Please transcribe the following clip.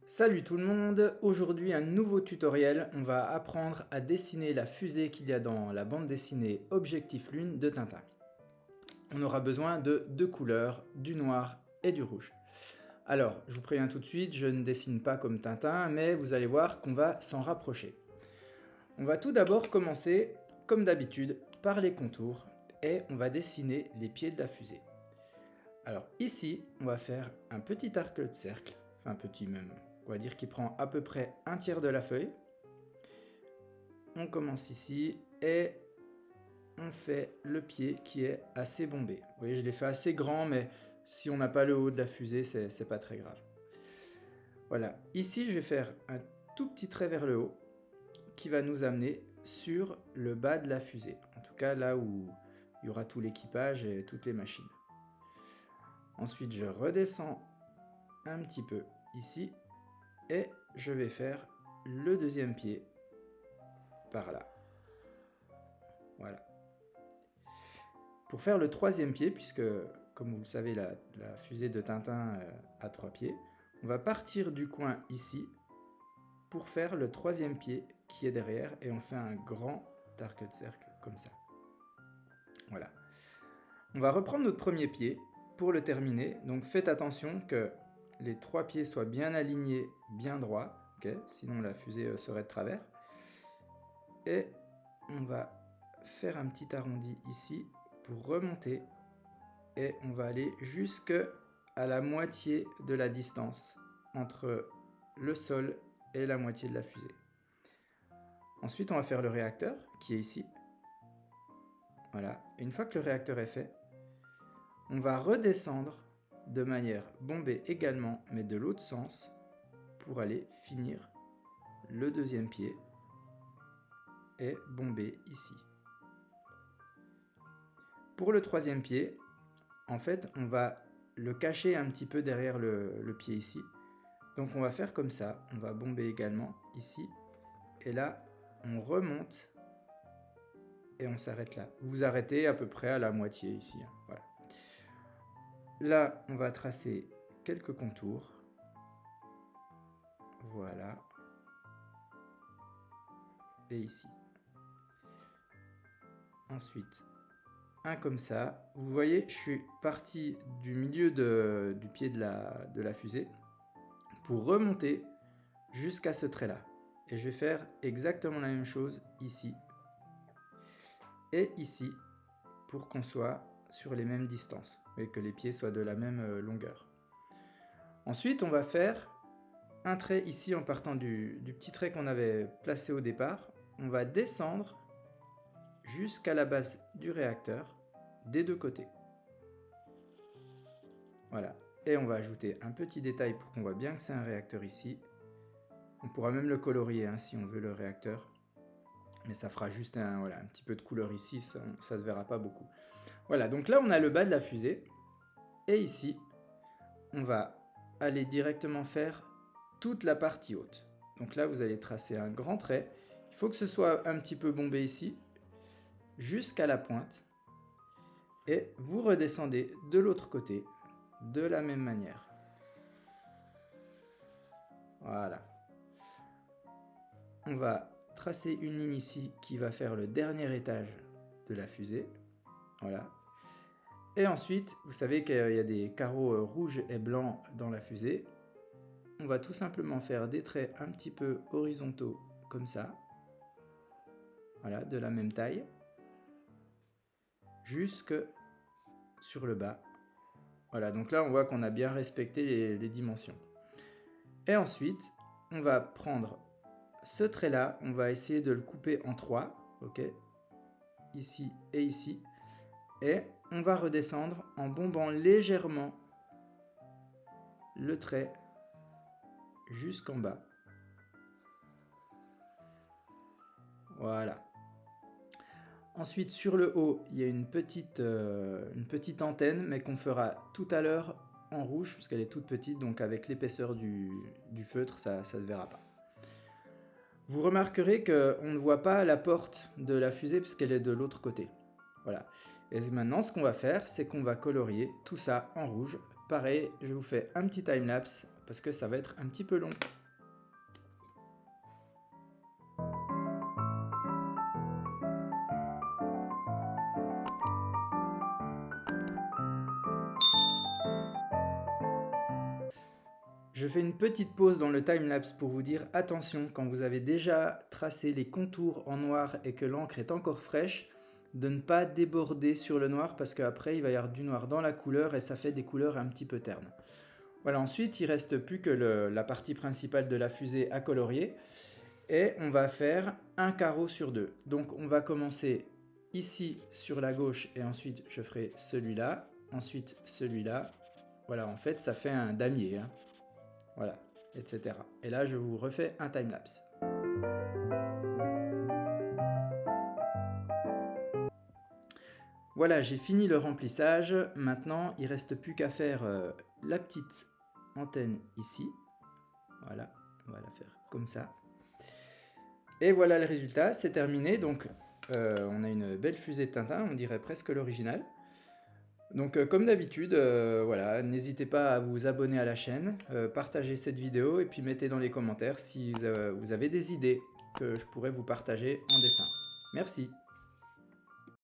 Salut tout le monde, aujourd'hui un nouveau tutoriel, on va apprendre à dessiner la fusée qu'il y a dans la bande dessinée Objectif Lune de Tintin. On aura besoin de deux couleurs, du noir et du rouge. Alors, je vous préviens tout de suite, je ne dessine pas comme Tintin, mais vous allez voir qu'on va s'en rapprocher. On va tout d'abord commencer, comme d'habitude, par les contours et on va dessiner les pieds de la fusée. Alors ici, on va faire un petit arc de cercle, enfin petit même, on va dire qu'il prend à peu près un tiers de la feuille. On commence ici et on fait le pied qui est assez bombé. Vous voyez, je l'ai fait assez grand, mais si on n'a pas le haut de la fusée, c'est pas très grave. Voilà, ici je vais faire un tout petit trait vers le haut qui va nous amener sur le bas de la fusée. En tout cas là où il y aura tout l'équipage et toutes les machines. Ensuite je redescends un petit peu ici et je vais faire le deuxième pied par là. Voilà. Pour faire le troisième pied, puisque comme vous le savez la fusée de Tintin a 3 pieds, on va partir du coin ici pour faire le troisième pied qui est derrière et on fait un grand arc de cercle comme ça. Voilà. On va reprendre notre premier pied pour le terminer, donc faites attention que les 3 pieds soient bien alignés, bien droits, okay, sinon la fusée serait de travers. Et on va faire un petit arrondi ici pour remonter et on va aller jusque à la moitié de la distance entre le sol et la moitié de la fusée. Ensuite, on va faire le réacteur qui est ici. Voilà. Et une fois que le réacteur est fait, on va redescendre de manière bombée également, mais de l'autre sens, pour aller finir le deuxième pied et bomber ici. Pour le troisième pied, en fait, on va le cacher un petit peu derrière le pied ici. Donc on va faire comme ça, on va bomber également ici. Et là, on remonte et on s'arrête là. Vous arrêtez à peu près à la moitié ici. Voilà. Là, on va tracer quelques contours. Voilà. Et ici. Ensuite, un comme ça. Vous voyez, je suis parti du milieu du pied de la fusée pour remonter jusqu'à ce trait-là. Et je vais faire exactement la même chose ici et ici pour qu'on soit sur les mêmes distances et que les pieds soient de la même longueur. Ensuite, on va faire un trait ici en partant du petit trait qu'on avait placé au départ. On va descendre jusqu'à la base du réacteur des deux côtés. Voilà. Et on va ajouter un petit détail pour qu'on voit bien que c'est un réacteur ici. On pourra même le colorier hein, si on veut le réacteur. Mais ça fera juste un petit peu de couleur ici, ça se verra pas beaucoup. Voilà, donc là on a le bas de la fusée. Et ici, on va aller directement faire toute la partie haute. Donc là vous allez tracer un grand trait. Il faut que ce soit un petit peu bombé ici, jusqu'à la pointe. Et vous redescendez de l'autre côté, de la même manière. Voilà. On va tracer une ligne ici qui va faire le dernier étage de la fusée. Voilà. Et ensuite, vous savez qu'il y a des carreaux rouges et blancs dans la fusée. On va tout simplement faire des traits un petit peu horizontaux comme ça. Voilà, de la même taille. Jusque sur le bas. Voilà, donc là on voit qu'on a bien respecté les dimensions. Et ensuite, on va prendre ce trait-là, on va essayer de le couper en 3, ok, ici et ici. Et on va redescendre en bombant légèrement le trait jusqu'en bas. Voilà. Ensuite, sur le haut, il y a une petite antenne, mais qu'on fera tout à l'heure en rouge, parce qu'elle est toute petite, donc avec l'épaisseur du feutre, ça ne se verra pas. Vous remarquerez qu'on ne voit pas la porte de la fusée, puisqu'elle est de l'autre côté. Voilà. Et maintenant, ce qu'on va faire, c'est qu'on va colorier tout ça en rouge. Pareil, je vous fais un petit timelapse parce que ça va être un petit peu long. Je fais une petite pause dans le timelapse pour vous dire attention, quand vous avez déjà tracé les contours en noir et que l'encre est encore fraîche, de ne pas déborder sur le noir parce qu'après il va y avoir du noir dans la couleur et ça fait des couleurs un petit peu ternes. Voilà, ensuite il ne reste plus que la partie principale de la fusée à colorier et on va faire un carreau sur deux. Donc on va commencer ici sur la gauche et ensuite je ferai celui-là, ensuite celui-là. Voilà, en fait ça fait un damier, hein. Voilà, etc. Et là, je vous refais un timelapse. Voilà, j'ai fini le remplissage. Maintenant, il ne reste plus qu'à faire la petite antenne ici. Voilà, on va la faire comme ça. Et voilà le résultat, c'est terminé. Donc, on a une belle fusée de Tintin, on dirait presque l'original. Donc comme d'habitude, voilà, n'hésitez pas à vous abonner à la chaîne, partagez cette vidéo et puis mettez dans les commentaires si vous avez des idées que je pourrais vous partager en dessin. Merci.